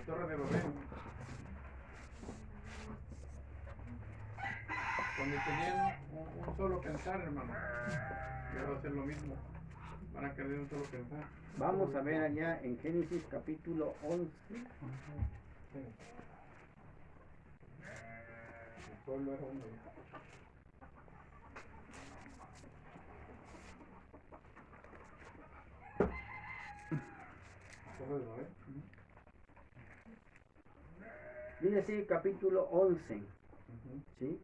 Torre de Babel, donde tenían un solo pensar, hermano, y ahora va a ser lo mismo, van a querer un solo pensar. Vamos a ver allá en Génesis capítulo 11. El pueblo era uno. Torre de Babel. Dice así, capítulo 11, ¿sí?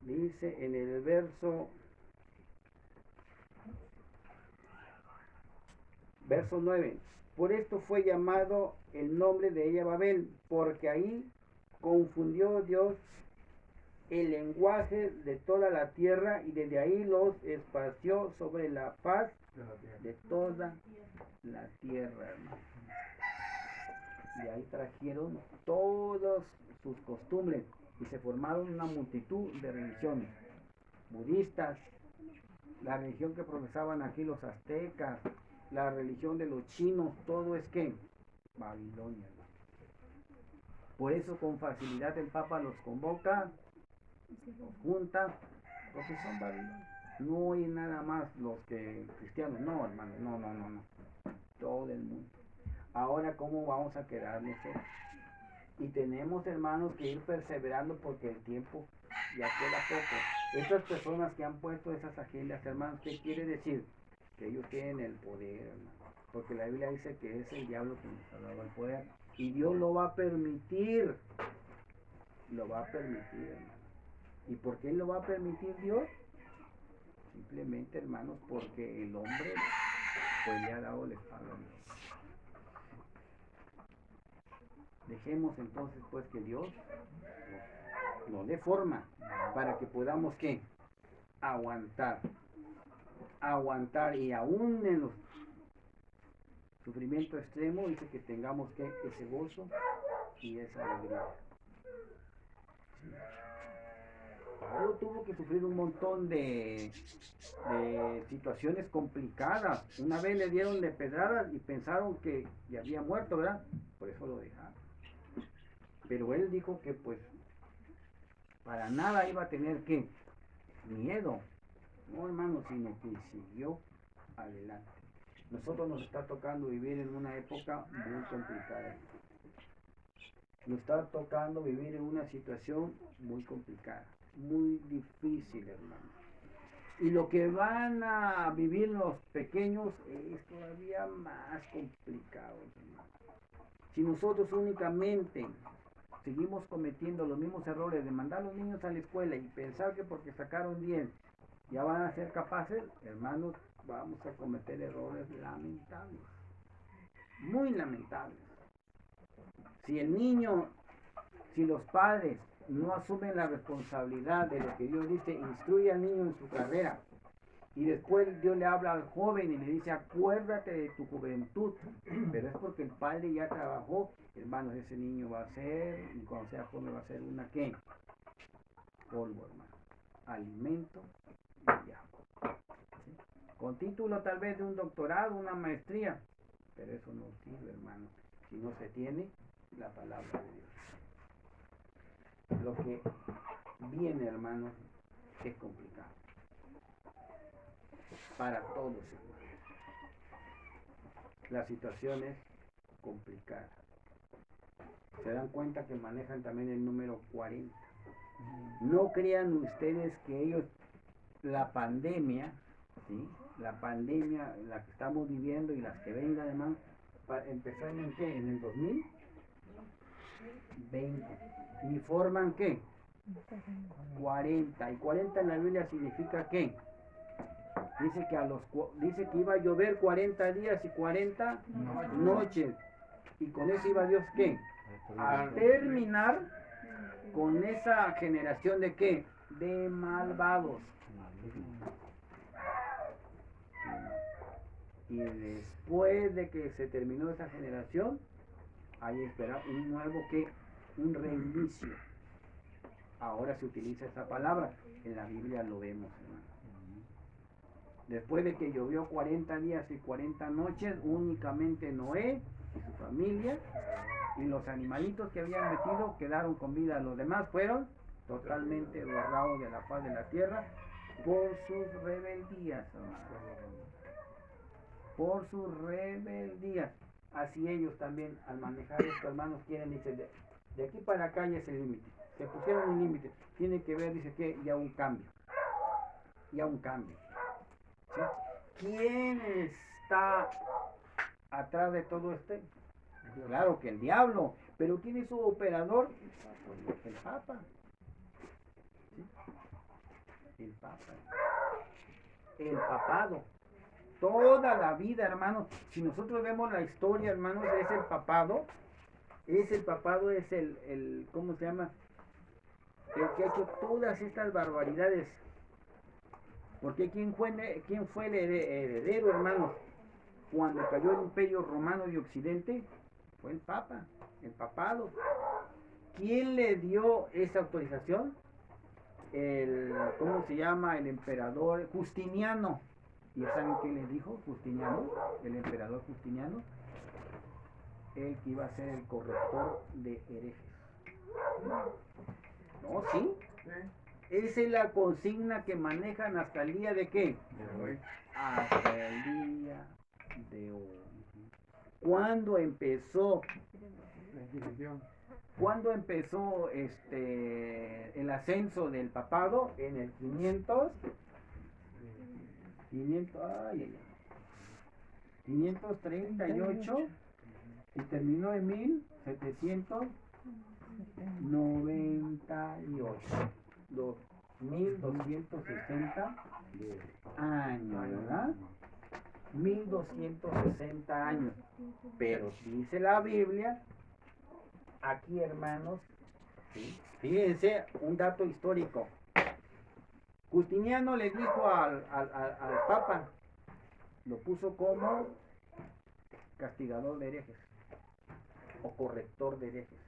Dice en el verso 9, por esto fue llamado el nombre de ella Babel, porque ahí confundió Dios el lenguaje de toda la tierra y desde ahí los esparció sobre la faz de toda la tierra, hermano. Y ahí trajeron todas sus costumbres y se formaron una multitud de religiones budistas, la religión que profesaban aquí los aztecas, la religión de los chinos, todo es que Babilonia, hermano. Por eso con facilidad el Papa los convoca, los junta, porque son Babilonia. No hay nada más los que cristianos, no, hermano, no. Todo el mundo. Ahora, ¿cómo vamos a quedar nosotros? Y tenemos, hermanos, que ir perseverando porque el tiempo ya queda poco. Estas personas que han puesto esas agendas, hermanos, ¿qué quiere decir? Que ellos tienen el poder, hermano. Porque la Biblia dice que es el diablo que nos ha dado el poder. Y Dios lo va a permitir. Lo va a permitir, hermano. ¿Y por qué lo va a permitir Dios? Simplemente, hermanos, porque el hombre pues le ha dado la espalda a Dios. Dejemos entonces pues que Dios nos dé forma para que podamos ¿qué? Aguantar y aún en los sufrimiento extremo dice que tengamos que ese gozo y esa alegría. ¿Sí? Pablo tuvo que sufrir un montón de situaciones complicadas. Una vez le dieron de pedradas y pensaron que ya había muerto, ¿verdad? Por eso lo dejaron. Pero él dijo que pues para nada iba a tener que miedo, no hermano, sino que siguió adelante. Nosotros nos está tocando vivir en una época muy complicada. Nos está tocando vivir en una situación muy complicada, muy difícil, hermano. Y lo que van a vivir los pequeños es todavía más complicado, hermano. Si nosotros únicamente seguimos cometiendo los mismos errores de mandar a los niños a la escuela y pensar que porque sacaron 10 ya van a ser capaces, hermanos, vamos a cometer errores lamentables, muy lamentables. Si el niño, si los padres no asumen la responsabilidad de lo que Dios dice, instruye al niño en su carrera, y después Dios le habla al joven y le dice, acuérdate de tu juventud, pero es porque el padre ya trabajó, hermanos, ese niño va a ser, y cuando sea joven va a ser una ¿qué? Polvo, hermano, alimento y agua. ¿Sí? Con título tal vez de un doctorado, una maestría, pero eso no sirve, hermano, si no se tiene la palabra de Dios. Lo que viene, hermano, es complicado. Para todos, hermano. La situación es complicada. Se dan cuenta que manejan también el número 40. No crean ustedes que ellos, la pandemia, ¿sí? La pandemia, la que estamos viviendo y las que vengan, además, empezaron en qué? En el 2020. ¿Y forman qué? 40. Y 40 en la Biblia significa ¿qué? Dice que iba a llover 40 días y 40 noches. Y con eso iba Dios ¿qué? A terminar con esa generación de ¿qué? De malvados. Y después de que se terminó esa generación, hay que esperar un nuevo ¿qué? Un reinicio. Ahora se utiliza esa palabra. En la Biblia lo vemos, hermano. Después de que llovió 40 días y 40 noches, únicamente Noé y su familia, y los animalitos que habían metido quedaron con vida. Los demás fueron totalmente borrados de la faz de la tierra por sus rebeldías, hermano. Por sus rebeldías. Así ellos también, al manejar esto, hermanos, quieren, dice, de aquí para acá ya es el límite. Se pusieron un límite. Tiene que ver, dice que ya un cambio. Ya un cambio. ¿Sí? ¿Quién está atrás de todo esto? Claro que el diablo. Pero ¿quién es su operador? Pues el Papa. ¿Sí? El Papa. El papado. Toda la vida, hermanos. Si nosotros vemos la historia, hermanos, es el papado. Es el ¿cómo se llama? El que ha hecho todas estas barbaridades. Porque ¿quién fue el heredero, hermanos? Cuando cayó el Imperio Romano de Occidente, fue el Papa, el papado. ¿Quién le dio esa autorización? ¿Cómo se llama? El emperador Justiniano. ¿Y saben qué le dijo Justiniano? El emperador Justiniano. Él que iba a ser el corrector de herejes. ¿No? ¿Sí? Sí. Esa es la consigna que manejan hasta el día de qué? De hoy. Hasta el día de hoy. ¿Cuándo empezó? La Inquisición. ¿Cuándo empezó el ascenso del papado? En el 538 y terminó en 1798. 1260 años, ¿verdad? 1260 años. Pero dice la Biblia, aquí, hermanos, ¿sí? Fíjense, un dato histórico. Justiniano le dijo al Papa, lo puso como castigador de herejes o corrector de herejes.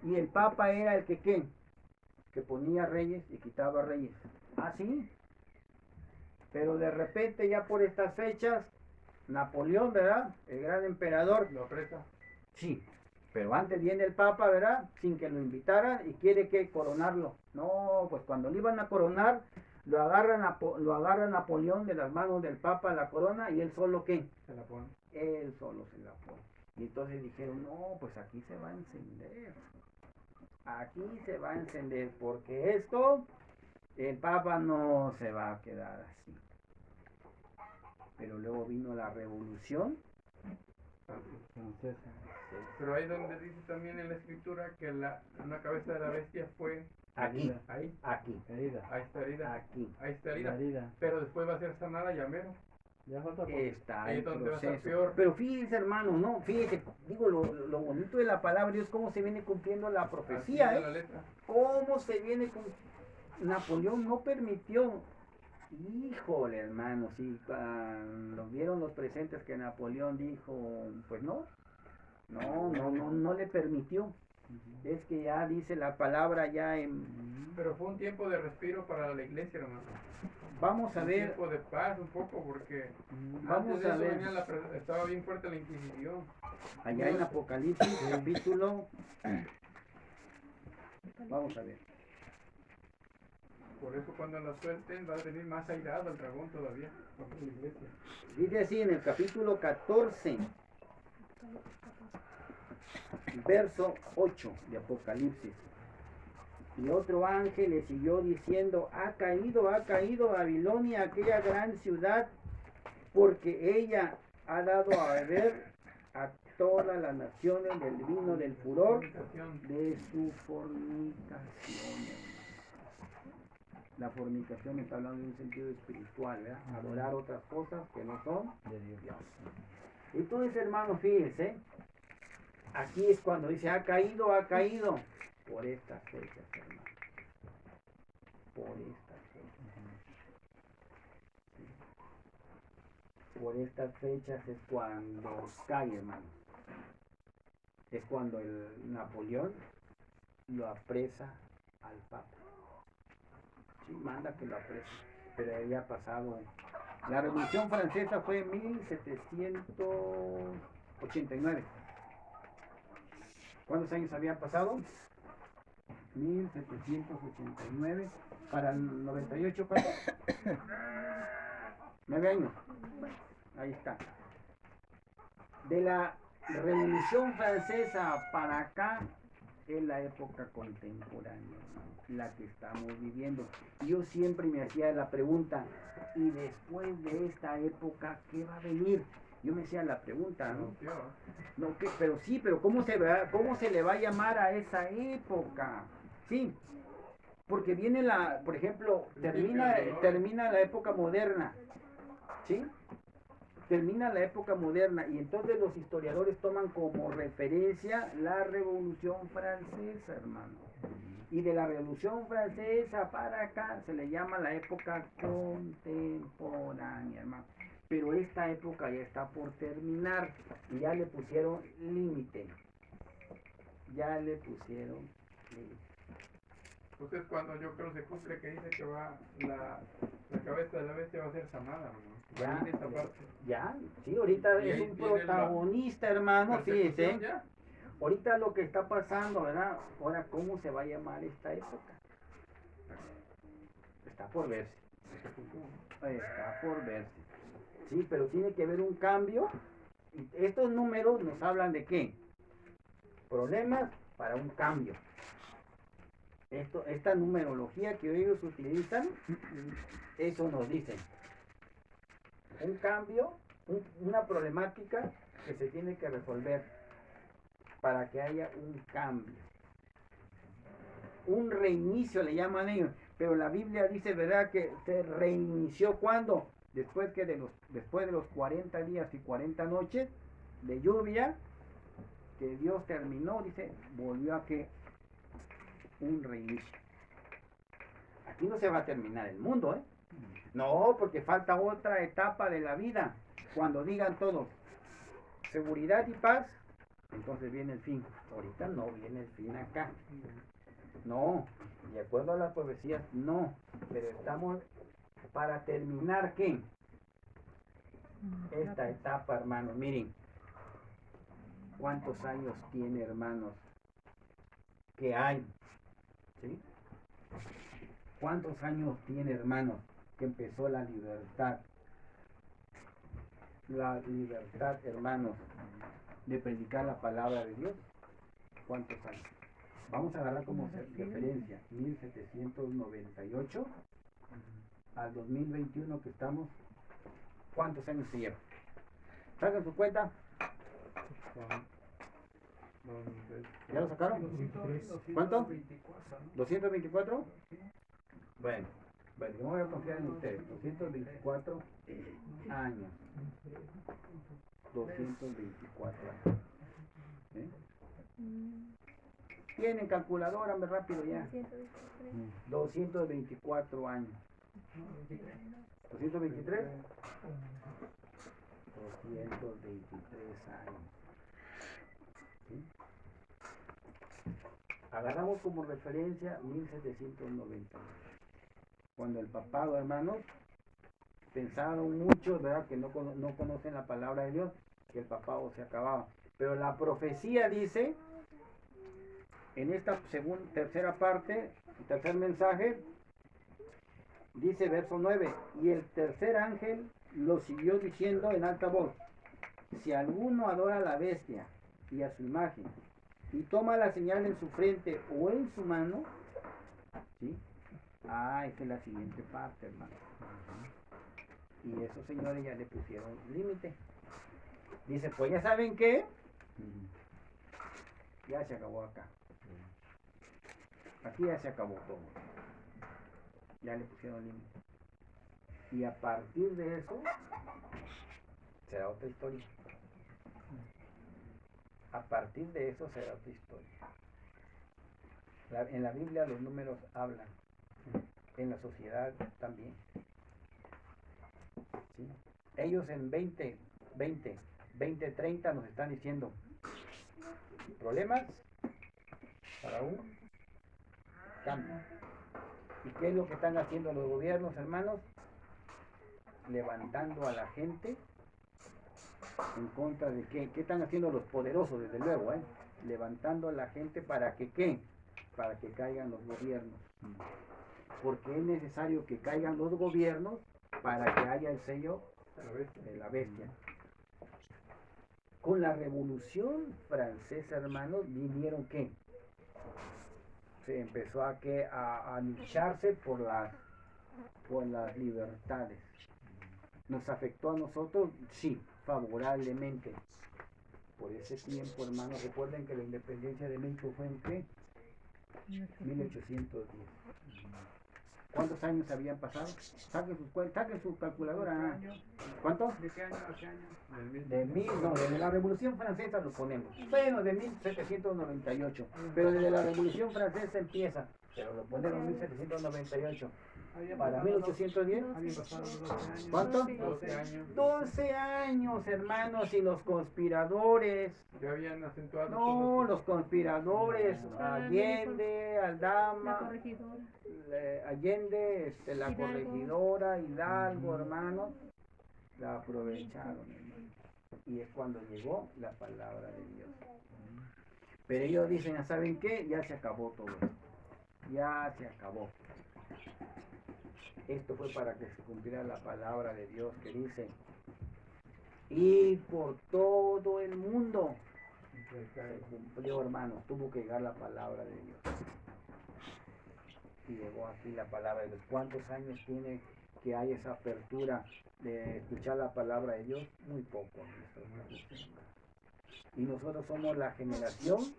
Y el Papa era el que ¿qué? Que ponía reyes y quitaba reyes. Ah, sí. Pero de repente ya por estas fechas, Napoleón, ¿verdad? El gran emperador. Lo apresa. Sí. Pero antes viene el Papa, ¿verdad? Sin que lo invitaran y quiere que coronarlo. No, pues cuando lo iban a coronar, lo agarra Napoleón de las manos del Papa la corona y él solo ¿qué? Se la pone. Él solo se la pone. Y entonces dijeron, no, pues aquí se va a encender. Aquí se va a encender porque esto, el Papa no se va a quedar así. Pero luego vino la revolución francesa. Pero ahí donde dice también en la escritura que una cabeza de la bestia fue Aquí, ahí. aquí, Ahí está herida. aquí. Ahí está herida. Pero después va a ser sanada ya mero. Está Ahí en es donde va a estar proceso. peor. Pero fíjense, hermano, no, fíjense, digo lo bonito de la palabra de Dios, cómo se viene cumpliendo la profecía, Así es la letra. cómo se viene Napoleón no permitió. Híjole, hermano, sí, cuando vieron los presentes que Napoleón dijo, pues no le permitió. Es que ya dice la palabra ya en... Pero fue un tiempo de respiro para la iglesia, hermano. Vamos a Un ver, tiempo de paz un poco porque vamos antes de a eso ver, estaba bien fuerte la Inquisición. allá en Apocalipsis, capítulo, vamos a ver. Por eso cuando la suelten va a venir más airado el dragón todavía contra la iglesia. Dice así en el capítulo 14, verso 8 de Apocalipsis. Y otro ángel le siguió diciendo, ha caído Babilonia, aquella gran ciudad, porque ella ha dado a beber a todas las naciones del vino del furor de su fornicación, hermano. La fornicación está hablando en un sentido espiritual, ¿verdad? Adorar otras cosas que no son de Dios. Entonces, hermano, fíjense, aquí es cuando dice, ha caído por estas fechas, hermano. Por estas fechas. Por estas fechas es cuando cae, hermano. Es cuando el Napoleón lo apresa al Papa. Sí, manda que lo aprese. Pero había pasado. La Revolución Francesa fue en 1789. ¿Cuántos años habían pasado? 1789. Para el 98, ¿cuánto? 9 años. Ahí está. De la Revolución Francesa para acá es la época contemporánea, hermano, la que estamos viviendo. Yo siempre me hacía la pregunta, ¿y después de esta época qué va a venir? Yo me hacía la pregunta, ¿no? No, pero sí, pero ¿cómo se le va a llamar a esa época? Sí, porque viene por ejemplo, termina la época moderna, ¿sí? Termina la época moderna y entonces los historiadores toman como referencia la Revolución Francesa, hermano. Y de la Revolución Francesa para acá se le llama la época contemporánea, hermano. Pero esta época ya está por terminar y ya le pusieron límite. Ya le pusieron límite. Pues es cuando yo creo se cumple que dice que va la cabeza de la bestia va a ser sanada, ¿no? Ya, sí, ahorita es un protagonista, hermano, fíjese. ¿Ya? Ahorita lo que está pasando, ¿verdad? Ahora, ¿cómo se va a llamar esta época? Está por verse. Está por verse. Sí, pero tiene que haber un cambio. Estos números nos hablan de qué? Problemas para un cambio. Esta numerología que ellos utilizan, eso nos dice. Un cambio, una problemática que se tiene que resolver para que haya un cambio. Un reinicio le llaman ellos, pero la Biblia dice, ¿verdad? Que se reinició ¿cuándo? Después de los 40 días y 40 noches de lluvia, que Dios terminó, dice, volvió a que un reinicio. Aquí no se va a terminar el mundo, ¿eh? No, porque falta otra etapa de la vida. Cuando digan todos seguridad y paz, entonces viene el fin. Ahorita no viene el fin acá. No, de acuerdo a las profecías, no. Pero estamos para terminar, ¿qué? Esta etapa, hermanos. Miren, ¿cuántos años tiene, hermanos? Que hay, ¿sí? ¿Cuántos años tiene, hermanos, que empezó la libertad? La libertad, hermanos, de predicar la palabra de Dios. ¿Cuántos años? Vamos a agarrar como referencia 1798 al 2021 que estamos. ¿Cuántos años se lleva? ¿Sacan su cuenta? ¿Ya lo sacaron? ¿Cuánto? ¿224? Bueno, yo voy a confiar en ustedes. 224 años. 224 años. ¿Sí? Tienen calculadora, me rápido ya. 224 años. 223. 223 años. ¿Sí? Agarramos como referencia 1790. Cuando el papado, hermanos, pensaron muchos, ¿verdad?, que no conocen la palabra de Dios, que el papado se acababa. Pero la profecía dice, en esta tercera parte, el tercer mensaje, dice verso 9, y el tercer ángel lo siguió diciendo en alta voz, si alguno adora a la bestia y a su imagen, y toma la señal en su frente o en su mano, ¿sí? Esa es la siguiente parte, hermano. Y esos señores ya le pusieron límite. Dice, pues ya saben qué, ya se acabó acá. Aquí ya se acabó todo. Ya le pusieron límite. Y a partir de eso, será otra historia. A partir de eso será otra historia. En la Biblia los números hablan. En la sociedad también. ¿Sí? Ellos en 2030 nos están diciendo problemas para un cambio. ¿Y qué es lo que están haciendo los gobiernos, hermanos? Levantando a la gente en contra de qué están haciendo los poderosos, desde luego, levantando a la gente para que ¿qué? Para que caigan los gobiernos. Porque es necesario que caigan los gobiernos para que haya el sello de la bestia. Con la Revolución Francesa, hermanos, vinieron ¿qué? Se empezó a lucharse por las libertades. ¿Nos afectó a nosotros? Sí, favorablemente. Por ese tiempo, hermanos, recuerden que la independencia de México fue en ¿qué? 1810. ¿Cuántos años habían pasado? Saquen su calculadora. ¿Cuánto? ¿De qué año a qué año? Desde la Revolución Francesa lo ponemos. Bueno, de 1798. Pero desde la Revolución Francesa empieza. Pero lo ponemos en 1798. Para 1810. Habían pasado 12 años. ¿Cuánto? 12 años. 12 años, hermanos, y los conspiradores. Ya habían acentuado. No, los conspiradores, Allende, La Aldama, corregidora. Allende, la Hidalgo. corregidora, Hidalgo, hermanos, la aprovecharon, hermano. Y es cuando llegó la palabra de Dios. Pero ellos dicen, ¿saben qué? Ya se acabó todo esto. Ya se acabó. Esto fue para que se cumpliera la palabra de Dios que dice, ir por todo el mundo. Se cumplió, hermanos, tuvo que llegar la palabra de Dios. Y llegó aquí la palabra de Dios. ¿Cuántos años tiene que hay esa apertura de escuchar la palabra de Dios? Muy poco. Y nosotros somos la generación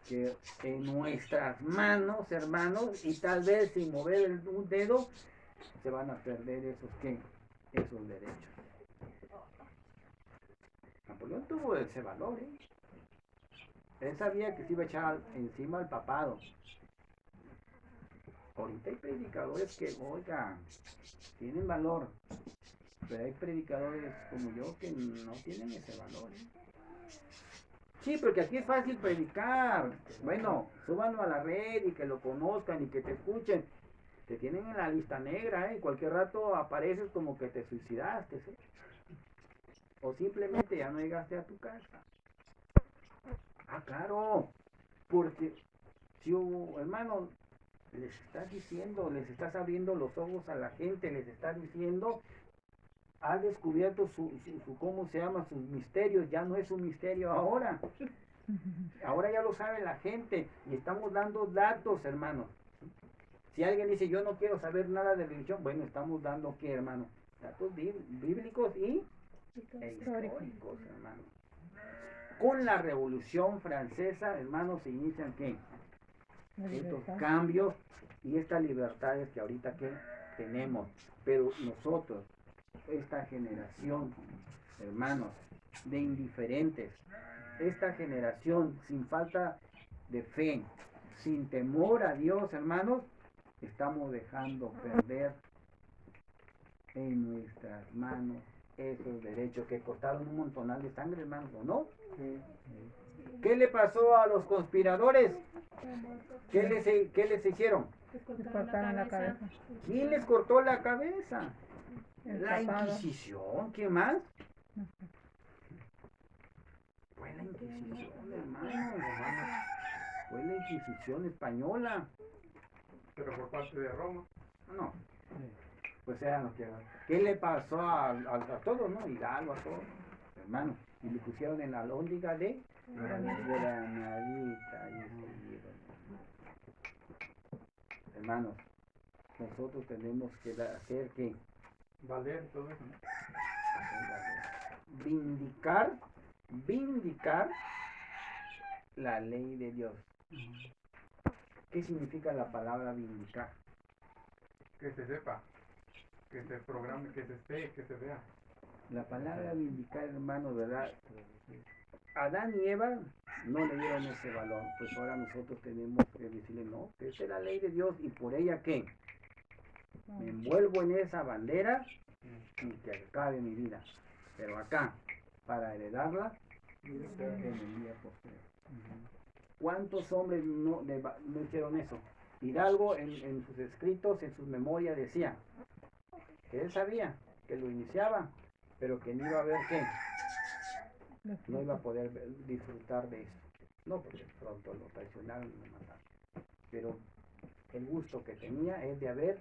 que en nuestras manos, hermanos, y tal vez sin mover un dedo, se van a perder esos derechos. Napoleón tuvo ese valor, ¿eh? Él sabía que se iba a echar encima al papado. Ahorita hay predicadores que, oiga, tienen valor, pero hay predicadores como yo que no tienen ese valor, ¿eh? Sí, porque aquí es fácil predicar. Bueno, súbanlo a la red y que lo conozcan y que te escuchen. Te tienen en la lista negra, ¿eh? Cualquier rato apareces como que te suicidaste, ¿eh? O simplemente ya no llegaste a tu casa. Ah, claro, porque si, hermano, les estás diciendo, les estás abriendo los ojos a la gente, les estás diciendo, has descubierto su ¿cómo se llama? Sus misterios, ya no es un misterio ahora. Ahora ya lo sabe la gente y estamos dando datos, hermanos. Si alguien dice, yo no quiero saber nada de religión, bueno, estamos dando, ¿qué, hermano? Datos bíblicos y históricos, hermano. Con la Revolución Francesa, hermanos, se inician, ¿qué? Estos cambios y estas libertades que ahorita que tenemos. Pero nosotros, esta generación, hermanos, de indiferentes, esta generación sin falta de fe, sin temor a Dios, hermanos, estamos dejando perder en nuestras manos esos derechos que costaron un montonal de sangre, hermanos, ¿o no? Sí. ¿Qué le pasó a los conspiradores? ¿Qué les hicieron? Les cortaron la cabeza. ¿Quién les cortó la cabeza? El La papado. Inquisición, ¿qué más? Fue la Inquisición, hermano. Fue la Inquisición española. Pero por parte de Roma. No. Pues eran los que... ¿Qué le pasó a todos, no? Hidalgo, a todos, hermano. Y le pusieron en la lóndiga de Granadita. Y siguieron. Hermanos, nosotros tenemos que hacer que Valer todo eso, ¿no? vindicar la ley de Dios. ¿Qué significa la palabra vindicar? Que se sepa, que se programe, que se esté, que se vea. La palabra vindicar, hermano, ¿verdad? Adán y Eva no le dieron ese valor, pues ahora nosotros tenemos que decirle, no, esa es la ley de Dios y por ella, ¿qué? Me envuelvo en esa bandera y que acabe mi vida. Pero acá, para heredarla, en el día posterior. ¿Cuántos hombres no hicieron eso? Hidalgo en sus escritos, en sus memorias decía que él sabía que lo iniciaba, pero que no iba a haber qué, no iba a poder disfrutar de esto. No, porque pronto lo traicionaron y lo mataron. Pero el gusto que tenía es de haber